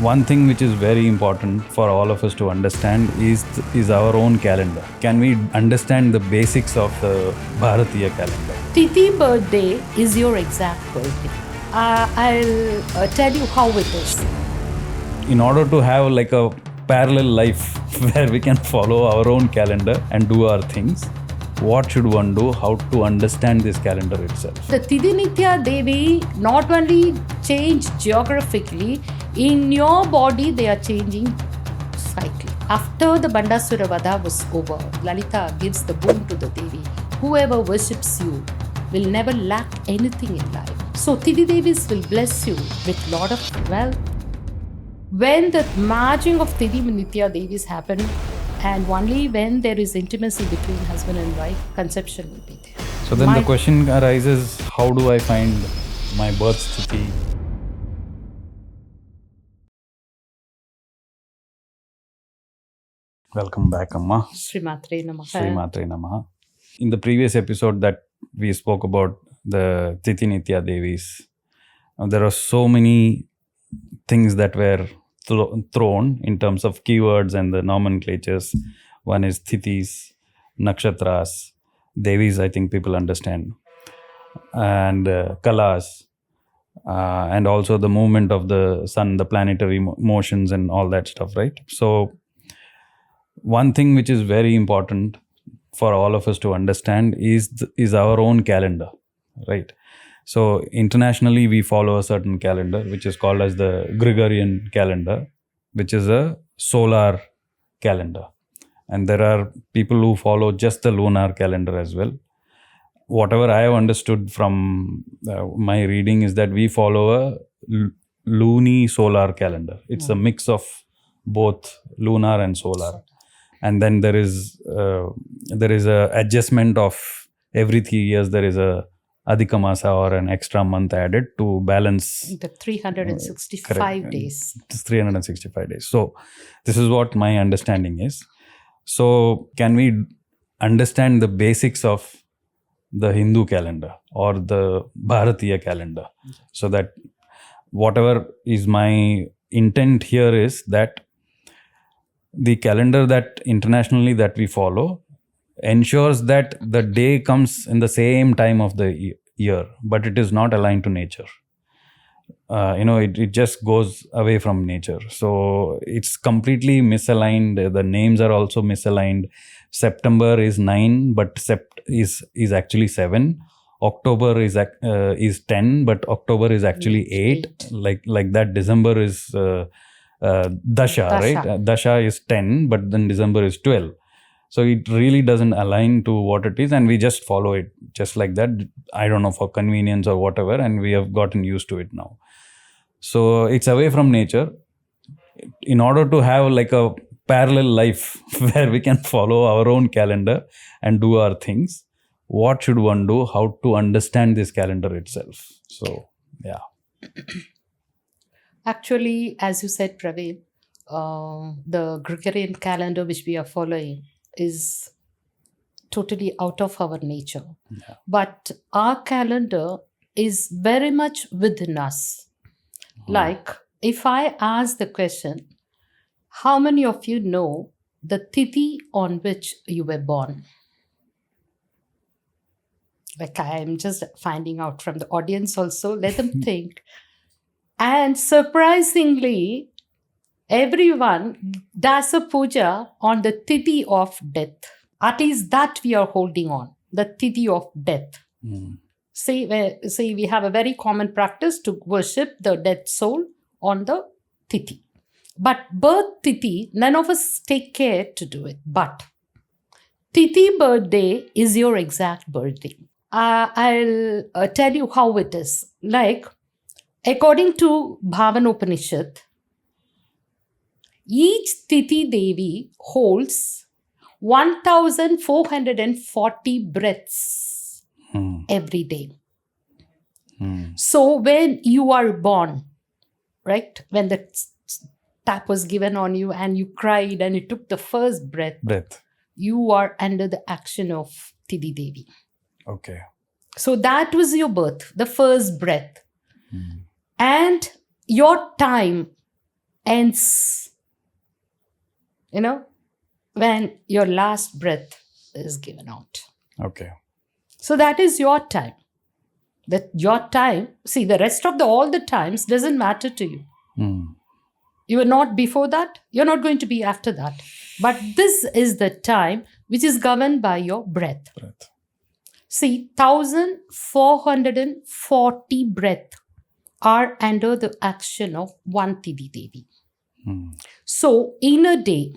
One thing which is very important for all of us to understand is our own calendar. Can we understand the basics of the Bharatiya calendar? Tithi birthday is your exact birthday. I'll tell you how it is. In order to have like a parallel life where we can follow our own calendar and do our things, what should one do? How to understand this calendar itself? The Tithi Nitya Devi not only change geographically, in your body they are changing cyclically. After the Bandasura Vada was over, Lalita gives the boon to the Devi. Whoever worships you will never lack anything in life. So Tithi Devis will bless you with lot of wealth. When the merging of Tithi Nitya Devis happen, and only when there is intimacy between husband and wife, conception will be there. So then the question arises, how do I find my birth Tithi? Welcome back, Amma. Sri Matre Namaha. Sri Matre Namaha. In the previous episode that we spoke about the Tithi Nitya Devis, there are so many things that were thrown in terms of keywords and the nomenclatures. One is Tithis, Nakshatras, Devis, I think people understand, and Kalas, and also the movement of the sun, the planetary motions and all that stuff, right? So one thing which is very important for all of us to understand is our own calendar, right? So internationally, we follow a certain calendar, which is called as the Gregorian Calendar, which is a solar calendar. And there are people who follow just the lunar calendar as well. Whatever I have understood from my reading is that we follow a luni-solar calendar. It's a mix of both lunar and solar. And then there is a adjustment of every 3 years. There is a Adhika Masa or an extra month added to balance the 365 days. It's 365 days. So this is what my understanding is. So can we understand the basics of the Hindu calendar or the Bharatiya calendar? So that whatever is my intent here is that the calendar that internationally that we follow ensures that the day comes in the same time of the year, but it is not aligned to nature. It just goes away from nature. So it's completely misaligned. The names are also misaligned. September is 9, but Sept is actually 7. October is 10, but October is actually 8. Like that. December is Dasha, right? Dasha is 10, but then December is 12. So it really doesn't align to what it is, and we just follow it just like that. I don't know, for convenience or whatever, and we have gotten used to it now. So it's away from nature. In order to have like a parallel life where we can follow our own calendar and do our things, what should one do? How to understand this calendar itself? So, yeah. Actually, as you said, Praveen, the Gregorian calendar which we are following is totally out of our nature. Yeah. But our calendar is very much within us. Like, if I ask the question, how many of you know the Tithi on which you were born? Like, I am just finding out from the audience also. Let them think. And surprisingly, everyone does a puja on the Tithi of death. At least that we are holding on, the Tithi of death. See, we have a very common practice to worship the dead soul on the Tithi. But birth Tithi, none of us take care to do it. But Tithi birthday is your exact birthday. I'll tell you how it is. Like, according to Bhavanopanishad, each Tithi Devi holds 1,440 breaths every day. So when you are born, right, when the tap was given on you and you cried and you took the first breath, you are under the action of Tithi Devi. Okay. So that was your birth, the first breath. And your time ends, when your last breath is given out. Okay. So that is your time. That your time, see, the rest of all the times doesn't matter to you. You are not before that, you're not going to be after that. But this is the time which is governed by your breath. See, 1440 breath are under the action of one Tithi Devi. So in a day,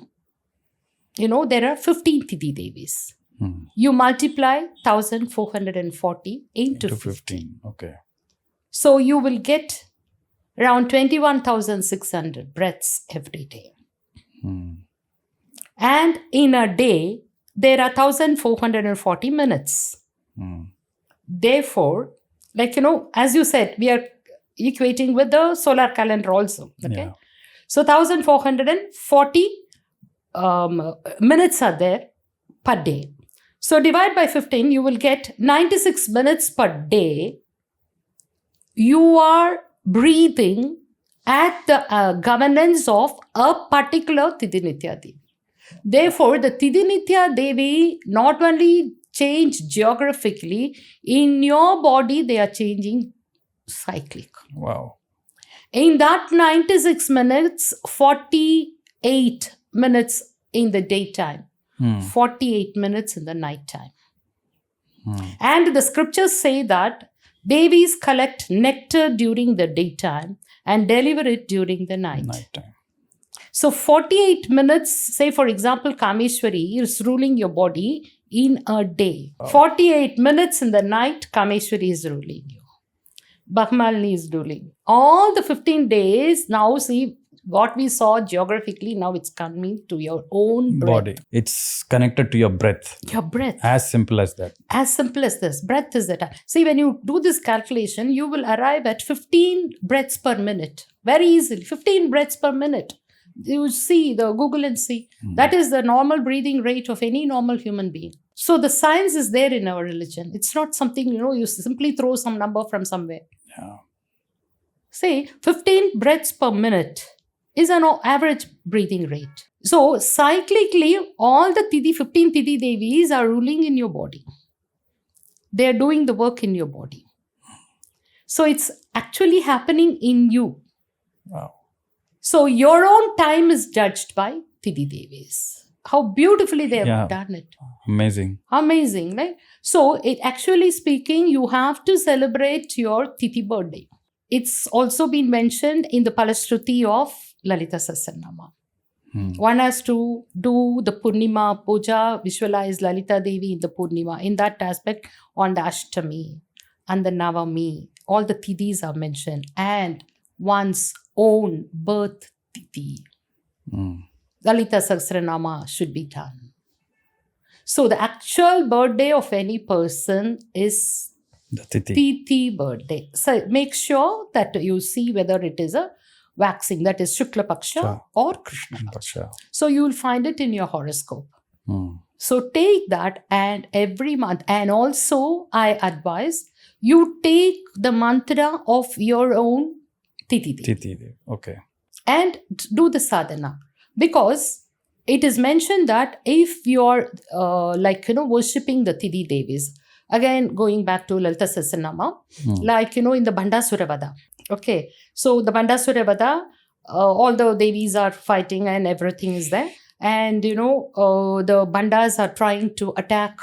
there are 15 Tithi Devis. You multiply 1440 into 15. Okay. So you will get around 21,600 breaths every day. And in a day, there are 1440 minutes. Therefore, as you said, we are equating with the solar calendar also. Okay. Yeah. So 1440 minutes are there per day. So divide by 15, you will get 96 minutes per day. You are breathing at the governance of a particular Tithi Nitya Devi. Therefore, the Tithi Nitya Devi not only change geographically, in your body they are changing cyclic. Wow. In that 96 minutes, 48 minutes in the daytime, 48 minutes in the nighttime. And the scriptures say that Devis collect nectar during the daytime and deliver it during the nighttime. So 48 minutes, say for example, Kameshwari is ruling your body in a day. 48 minutes in the night, Kameshwari is ruling you. Bhagmalini is ruling. All the 15 days, now see what we saw geographically, now it's coming to your own body. breath. It's connected to your breath. Your breath. As simple as that. As simple as this. Breath is the time. See, when you do this calculation, you will arrive at 15 breaths per minute. Very easily. 15 breaths per minute. You see, the Google and see. That is the normal breathing rate of any normal human being. So the science is there in our religion. It's not something, you simply throw some number from somewhere. Yeah. Say, 15 breaths per minute is an average breathing rate. So cyclically, all the 15 Tithi Devis are ruling in your body. They are doing the work in your body. So it's actually happening in you. Wow. So your own time is judged by Tithi Devis. How beautifully they have done it. Amazing. Amazing, right? So it actually speaking, you have to celebrate your Tithi birthday. It's also been mentioned in the Palashruti of Lalita Sahasranama. One has to do the Purnima Puja, visualize Lalita Devi in the Purnima. In that aspect, on the Ashtami and the Navami, all the Tithis are mentioned. And one's own birth Tithi. Lalita Sahasranama should be done. So the actual birthday of any person is the Tithi. Tithi birthday. So make sure that you see whether it is a waxing, that is Shukla Paksha or Krishna Paksha. So you will find it in your horoscope. So take that and every month. And also I advise you take the mantra of your own Tithi Devi. Tithi Devi. Okay. And do the sadhana. Because it is mentioned that if you're worshipping the Tithi Devis, again going back to Lalita Sahasranama, in the Bandasura Vada. Okay, so the Bandasura Vada, all the Devis are fighting and everything is there. And the Bandas are trying to attack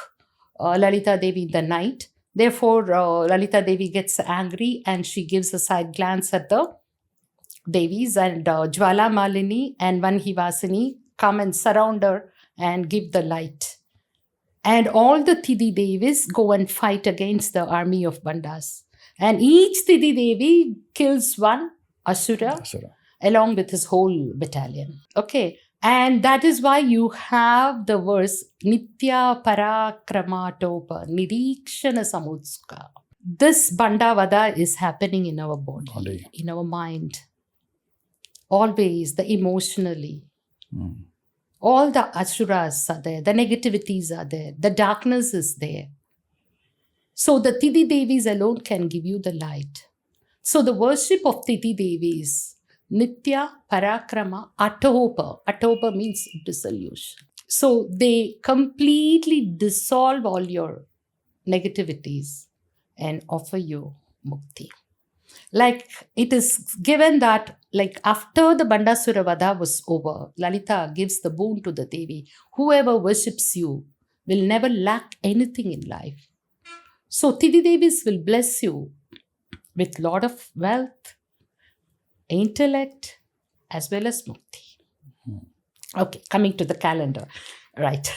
Lalita Devi in the night. Therefore, Lalita Devi gets angry and she gives a side glance at the Devis, and Jwala Malini and Vanhivasini come and surround her and give the light. And all the Tithi Devis go and fight against the army of Bandas. And each Tithi Devi kills one Asura along with his whole battalion. Okay. And that is why you have the verse Nitya Parakramatopa Nirikshana Samutska. This Bandavada is happening in our body, in our mind. Always, the emotionally. All the asuras are there, the negativities are there, the darkness is there. So the Tithi Devis alone can give you the light. So the worship of Tithi Devis, Nitya, Parakrama, Atopa. Atopa means dissolution. So they completely dissolve all your negativities and offer you mukti. Like it is given that, like after the Bandasura Vada was over, Lalita gives the boon to the Devi. Whoever worships you will never lack anything in life. So Tithi Devis will bless you with lot of wealth, intellect, as well as mukti. Okay, coming to the calendar. Right.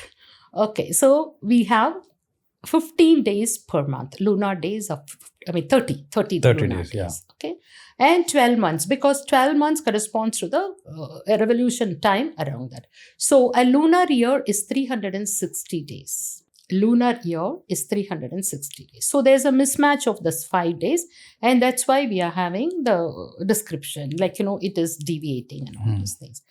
Okay, so we have 15 days per month, lunar days of, 30 30 lunar days, yeah. Okay, and 12 months, because 12 months corresponds to the revolution time around that. So a lunar year is 360 days. Lunar year is 360 days. So there's a mismatch of this 5 days, and that's why we are having the description, like, it is deviating and all those things.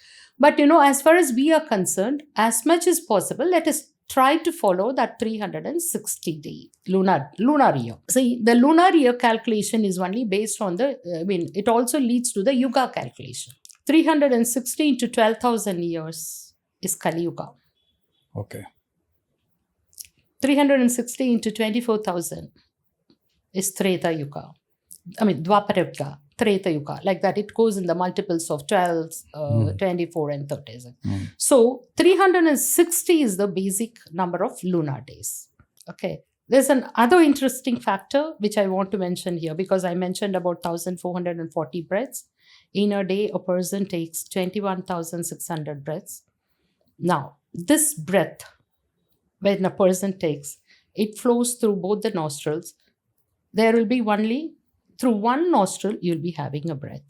But, as far as we are concerned, as much as possible, let us try to follow that 360 day lunar year. See, the lunar year calculation is only based on it also leads to the yuga calculation. 360 into 12,000 years is Kali Yuga. Okay. 360 into 24,000 is Treta Yuga. Dwapara Yuga, Treta Yuga. Like that, it goes in the multiples of 12, 24 and 30. So 360 is the basic number of lunar days. Okay. There's another interesting factor which I want to mention here, because I mentioned about 1,440 breaths. In a day, a person takes 21,600 breaths. Now, this breath, when a person takes, it flows through both the nostrils. There will be only through one nostril you'll be having a breath.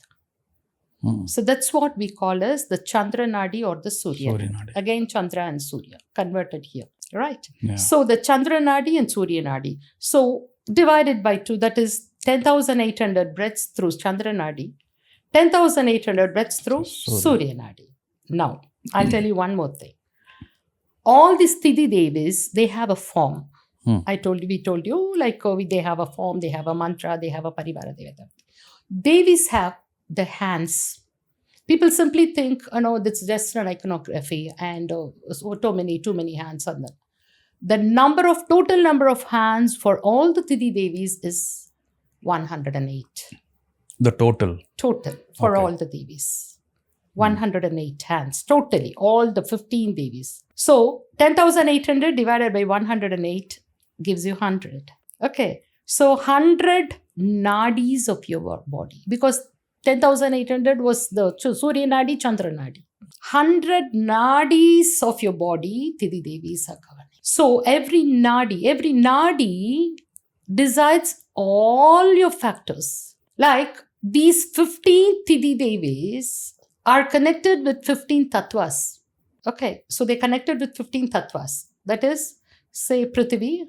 So that's what we call as the Chandra Nadi or the Surya Nadi. Again, Chandra and Surya converted here, right? Yeah. So the Chandra Nadi and Surya Nadi. So divided by 2, that is 10,800 breaths through Chandra Nadi, 10,800 breaths through Surya Nadi. Now, I'll tell you one more thing. All these Tithi Devis, they have a form. We told you, like they have a form, they have a mantra, they have a parivara devata. Devis have the hands. People simply think, that's just an iconography and too many hands on them. The total number of hands for all the Tithi Devis is 108. The total for all the Devis. 108 hands, totally, all the 15 Devis. So 10,800 divided by 108 gives you 100. Okay, so 100 nadis of your body, because 10,800 was the Surya Nadi, Chandra Nadi. 100 nadis of your body, Tithi Devis are governing. So every nadi decides all your factors. Like these 15 Tithi Devis are connected with 15 tattvas. Okay, so they're connected with 15 tattvas. That is, say, Prithvi,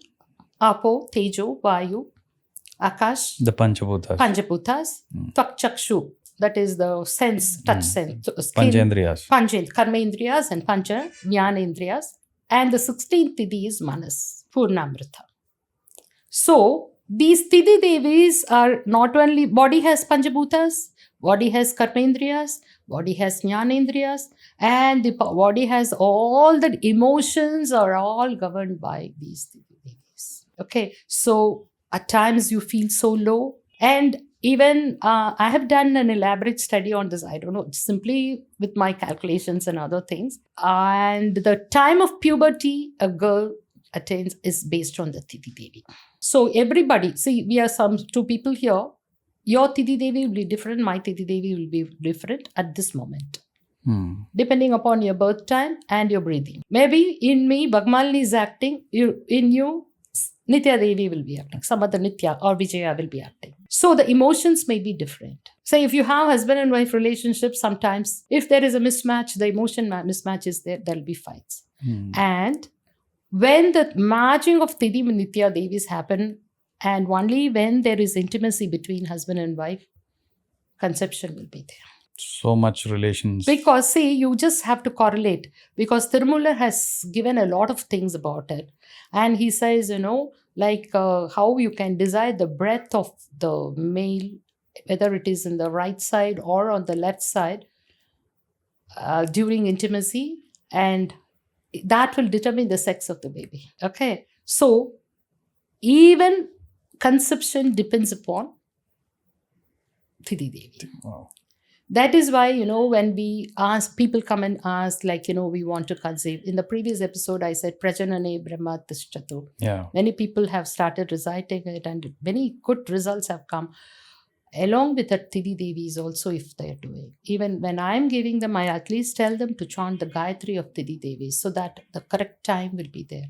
Apo, Tejo, Vayu, Akash. The Panchabhutas. Tvak Chakshu, that is the sense, touch sense. Panchendriyas. Karmendriyas and Pancha Jnanendriyas. And the 16th Tithi is Manas, Purnamrita. So, these Tithi Devis are not only, body has Panchabhutas, body has Karmendriyas, body has Jnanendriyas, and the body has all the emotions are all governed by these Tithi Devis. Okay, so at times you feel so low, and even I have done an elaborate study on this, I don't know, simply with my calculations and other things. And the time of puberty a girl attains is based on the Tithi Devi. So everybody, see, we are two people here. Your Tithi Devi will be different, my Tithi Devi will be different at this moment. Depending upon your birth time and your breathing. Maybe in me, Bhagmalini is acting, in you, Nitya Devi will be acting. Some other Nitya or Vijaya will be acting. So the emotions may be different. Say if you have husband and wife relationship, sometimes if there is a mismatch, the emotion mismatch is there will be fights. And when the matching of Tithi and Nitya Devis happen, and only when there is intimacy between husband and wife, conception will be there. So much relations. Because see, you just have to correlate. Because Tirumoolar has given a lot of things about it. And he says, like how you can decide the breadth of the male whether it is in the right side or on the left side, during intimacy, and that will determine the sex of the baby. Okay. So even conception depends upon Tithi Devi. Wow. That is why, when we ask, people come and ask, like, we want to conceive. In the previous episode, I said, Prajanane Brahma Tishtatu. Yeah. Many people have started reciting it and many good results have come. Along with that, Tithi Devis also, if they're doing. Even when I'm giving them, I at least tell them to chant the Gayatri of Tithi Devis so that the correct time will be there.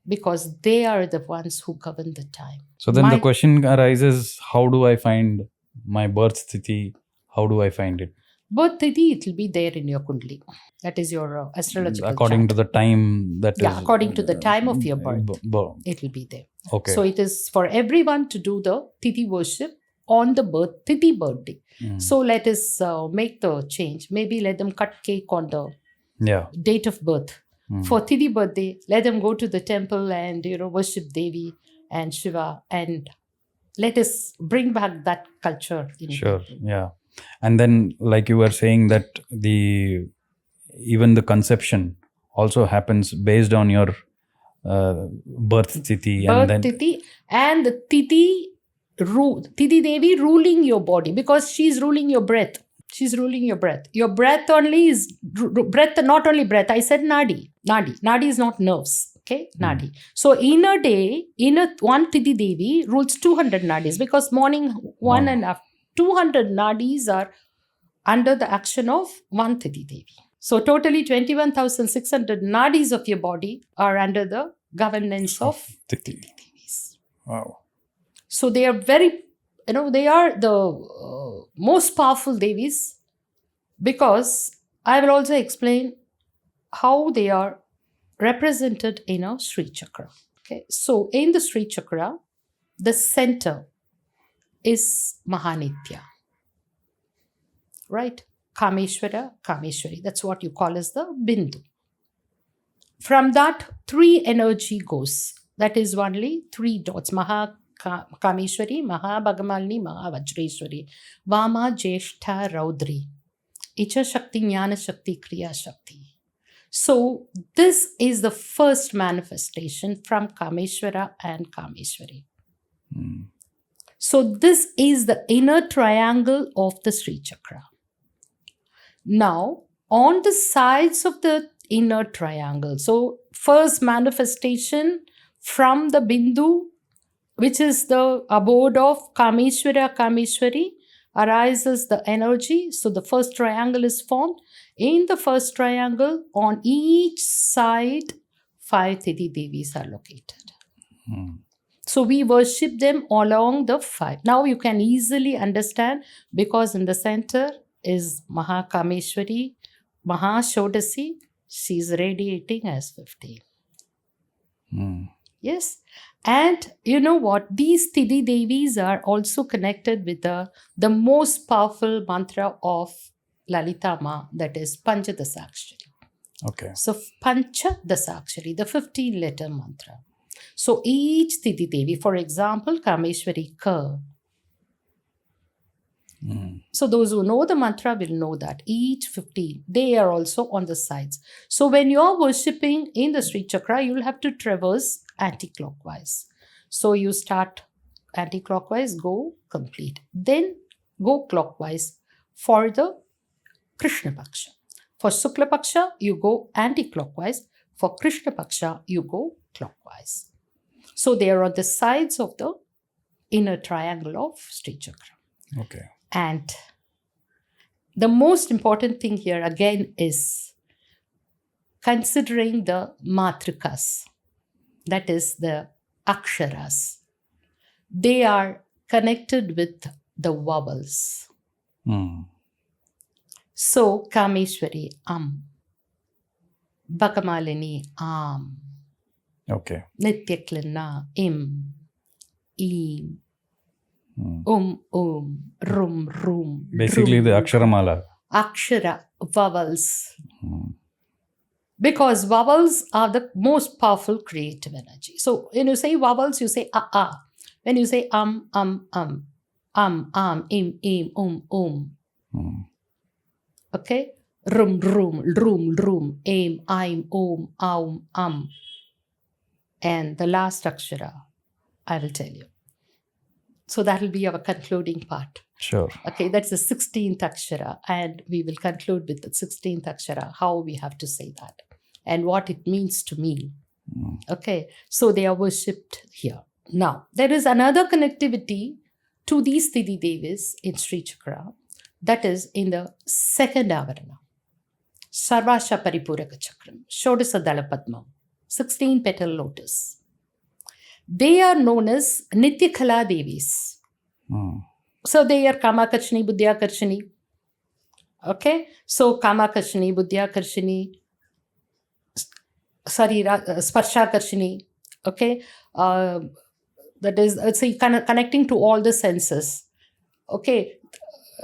Because they are the ones who govern the time. So then the question arises, how do I find my birth Tithi? How do I find it? Birth Tithi, it will be there in your Kundli. That is your astrological according chart. to the time that Yeah, is, according to the time of your birth, it will be there. Okay. So it is for everyone to do the Tithi worship on the Tithi birthday. So let us make the change. Maybe let them cut cake on the date of birth. For Tithi birthday, let them go to the temple and worship Devi and Shiva, and let us bring back that culture. Sure. Yeah. And then, like you were saying, that even the conception also happens based on your birth Tithi. Tithi and the Tithi Devi ruling your body, because she's ruling your breath. She's ruling your breath. Your breath only is breath, not only breath. I said nadi. Nadi is not nerves. Okay, nadi. So in a day, one Tithi Devi rules 200 nadis, because morning one and after 200 nadis are under the action of one Tithi Devi. So totally 21,600 nadis of your body are under the governance of Tithi Devis. Wow. So they are very, they are the most powerful Devis, because I will also explain how they are represented in a Sri Chakra. Okay, so in the Sri Chakra, the center is Mahanitya, right? Kameshwara, Kameshwari. That's what you call as the Bindu. From that, 3 energy goes. That is only 3 dots. Maha Kameshwari, Maha Bhagamalini, Maha Vajreshwari, Vama Jeshta Raudri, Icha Shakti, Jnana Shakti, Kriya Shakti. So this is the first manifestation from Kameshwara and Kameshwari. So this is the inner triangle of the Sri Chakra. Now, on the sides of the inner triangle, so first manifestation from the Bindu, which is the abode of Kameshwara, Kameshwari, arises the energy. So the first triangle is formed. In the first triangle, on each side, 5 Tithi Devis are located. So we worship them along the 5. Now you can easily understand, because in the center is Maha Kameshwari, Maha Shodasi, she is radiating as 15. Yes. And you know what? These Tithi Devis are also connected with the most powerful mantra of Lalita Ma, that is Panchadasakshari. Okay. So Panchadasakshari, the 15-letter mantra. So each Tithi Devi, for example, Kameshwari Ka. So those who know the mantra will know that each 15, they are also on the sides. So when you are worshipping in the Sri Chakra, you will have to traverse anti-clockwise. So you start anti-clockwise, go complete. Then go clockwise for the Krishna Paksha. For Shukla Paksha, you go anti-clockwise. For Krishna Paksha, you go clockwise. So they are on the sides of the inner triangle of Sri Chakra. Okay. And the most important thing here again is considering the matrikas, that is the aksharas. They are connected with the vowels. So Kameshwari, Bhagamalini, Okay. Nitya Klina, Im, Rum, Rum. Basically Drum. the Aksharamala. Akshara, vowels. Because vowels are the most powerful creative energy. So when you say vowels, you say ah. When you say im, Hmm. Okay? Rum, rum, aim, I'm, aum. And the last akshara, I will tell you. So that will be our concluding part. Sure. Okay, that's the 16th akshara. And we will conclude with the 16th akshara, how we have to say that and what it means to me. Hmm. Okay, so they are worshipped here. Now, there is another connectivity to these Tithi Devis in Sri Chakra, that is in the second avarana. Sarvasha Paripuraka Chakram, Shodasa Dala Padma, 16 petal lotus. They are known as Nitya Kala Devis. Hmm. So they are Kamakarshini, Buddhyakarshini. Okay, so Kamakarshini, Buddhyakarshini, Sparshakarshini. Okay, that is, it's connecting to all the senses. Okay,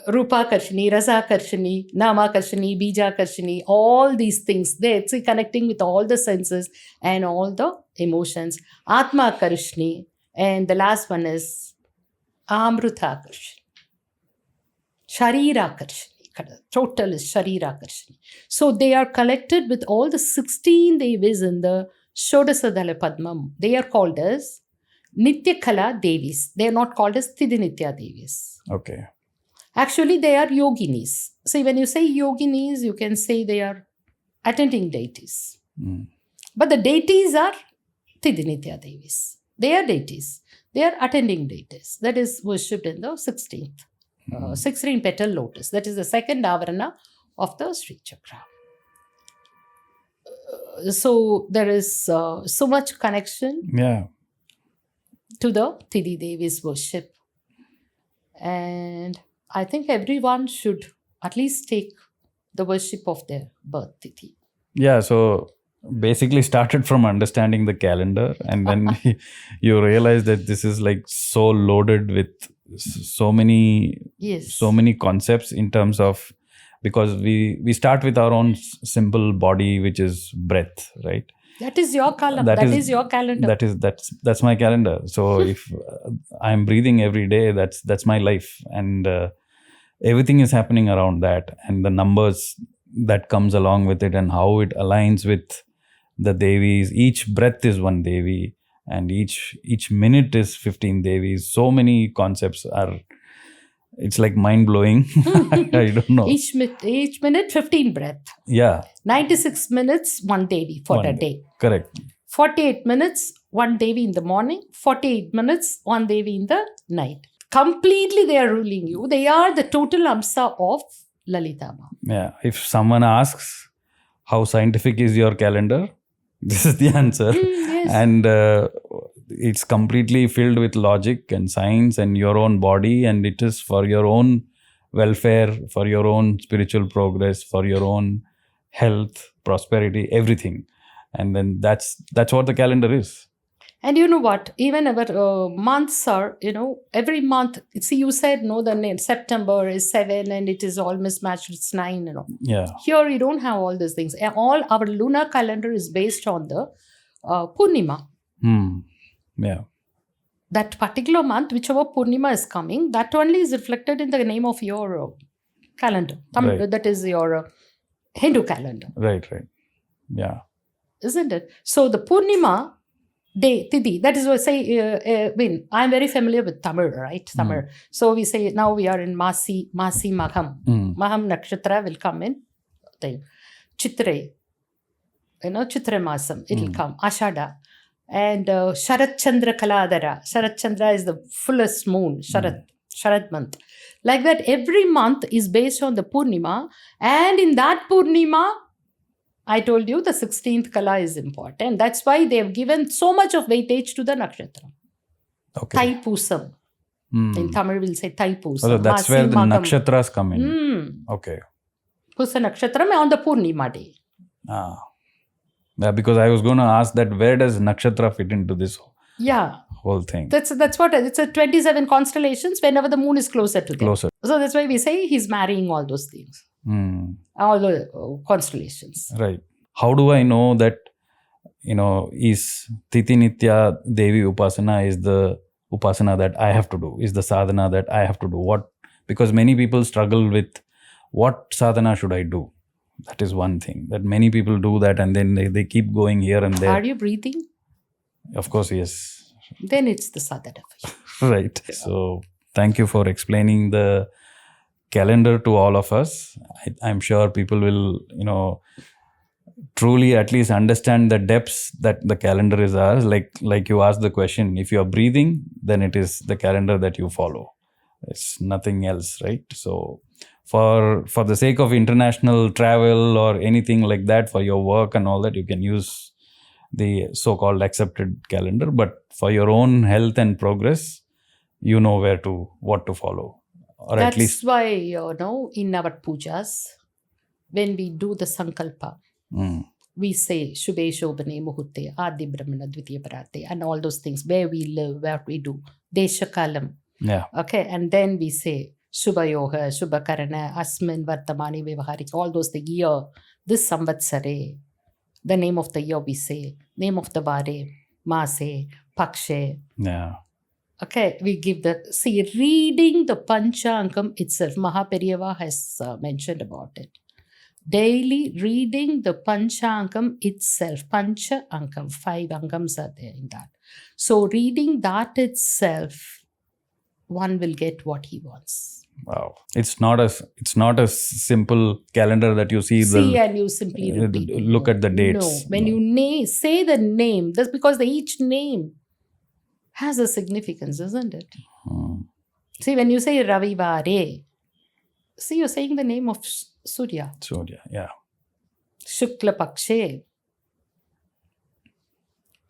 Rupa Karshini, Rasa Karshini, Nama Karshini, Bija Karshini, all these things. It's connecting with all the senses and all the emotions. Atma Karshini, and the last one is Amruta Karshini. Sharira Karshini. Total is Sharira Karshini. So they are collected with all the 16 Devis in the Shodasadala Padmam. They are called as Nitya Kala Devis. They are not called as Tithi Nitya Devis. Okay. Actually, they are yoginis. See, when you say yoginis, you can say they are attending deities. Hmm. But the deities are Tithi Nitya Devis. They are deities. They are attending deities. That is worshipped in the 16th. 16 petal lotus. That is the second avarana of the Sri Chakra. So there is so much connection Yeah. to the Tithi Devis worship. And I think everyone should at least take the worship of their birth Tithi. Yeah. So basically started from understanding the calendar, and then you realize that this is like so loaded with so many Yes. so many concepts in terms of, because we start with our own simple body, which is breath, right? That is your calendar. That is your calendar. That's my calendar. So if I'm breathing every day, that's my life, and everything is happening around that, and the numbers that comes along with it, and how it aligns with the Devis. Each breath is one Devi, and each minute is 15 Devis. So many concepts are. It's like mind blowing. I don't know. Each minute, 15 breath. Yeah. 96 minutes, one Devi for the day. Correct. 48 minutes, one Devi in the morning. 48 minutes, one Devi in the night. Completely they are ruling you. They are the total Amsa of Lalita Ma. Yeah. If someone asks, how scientific is your calendar? This is the answer. Yes. And it's completely filled with logic and science and your own body, and it is for your own welfare, for your own spiritual progress, for your own health, prosperity, everything. And then that's what the calendar is. And you know what? Even our months are, every month. See, you said, no, the name September is 7 and it is all mismatched. It's 9, Yeah. Here, you don't have all these things. And all our lunar calendar is based on the Purnima. Yeah. That particular month, whichever Purnima is coming, that only is reflected in the name of your calendar. Right. That is your Hindu calendar. Right. Yeah. Isn't it? So the Purnima day, Tithi, that is what I say, I'm very familiar with Tamil, right? Tamil. So we say, now we are in Masi Maham. Maham Nakshatra will come in Chitre, Chitra Masam, it will come, Ashada. And Sharat Chandra Kaladara. Sharat Chandra is the fullest moon, Sharat month. Like that, every month is based on the Purnima. And in that Purnima, I told you the 16th Kala is important. That's why they have given so much of weightage to the nakshatra. Okay. Thaipusam. In Tamil, we'll say Thaipusam. So that's where the nakshatras come in. Okay. Pusa Nakshatram on the Purnima day. Yeah, because I was going to ask that where does nakshatra fit into this whole thing? That's what it's a 27 constellations whenever the moon is closer to them. So that's why we say he's marrying all those things. All the constellations. Right. How do I know that, is Tithi Nitya Devi Upasana is the upasana that I have to do? Is the sadhana that I have to do? What? Because many people struggle with what sadhana should I do? That is one thing that many people do that, and then they keep going here and there. Are you breathing? Of course, yes. Then it's the sadhana for you. Right. So thank you for explaining the calendar to all of us. I'm sure people will, truly at least understand the depths that the calendar is ours. Like you asked the question, if you are breathing, then it is the calendar that you follow. It's nothing else, right? So for the sake of international travel or anything like that, for your work and all that, you can use the so-called accepted calendar. But for your own health and progress, you know what to follow. Or That's at least why, in our pujas, when we do the sankalpa, we say Shubhe Shobhane Muhurte, Adi Brahmana Dvitiya Parate, and all those things, where we live, where we do, Deshakalam. Yeah. Okay, and then we say Shubha Yoga, Shubha Karana, Asmin Vartamani Vyavaharik, all those, the year, this Samvatsare, the name of the year we say, name of the Vare, Mase, Pakshe. Yeah. Okay, we give reading the Panchaangam itself, Mahaperiyava has mentioned about it. Daily reading the Panchaangam itself, Pancha Angam, 5 Angams are there in that. So reading that itself, one will get what he wants. Wow. It's not a simple calendar that you see. And you simply repeat. Look at the dates. No, when you say the name, that's because each name has a significance, isn't it? See, when you say Ravivare, you're saying the name of Surya. Surya, yeah. Shukla Pakshe.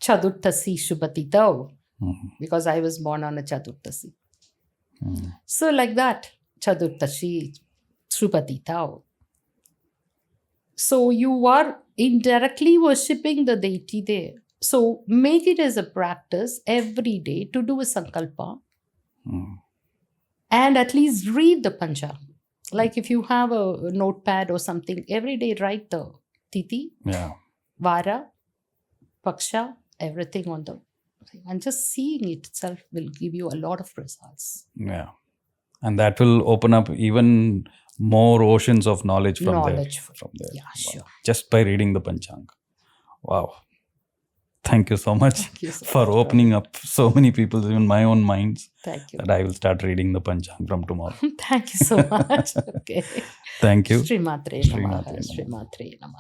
Chaturtasi Shubhatitau. Because I was born on a Chaturtasi. So like that, Chaturtasi Shubhatitau. So you are indirectly worshipping the deity there. So make it as a practice every day to do a sankalpa and at least read the Pancha. Like if you have a notepad or something, every day write the Tithi, Vara, Paksha, everything on the thing. And just seeing it itself will give you a lot of results. Yeah. And that will open up even more oceans of knowledge from there. Yeah, sure. Just by reading the Panchanga. Wow. Thank you so much for opening up so many people, even my own minds. Thank you. That I will start reading the Panchanga from tomorrow. Thank you so much. Okay. Thank you. Sri Matre Namaha.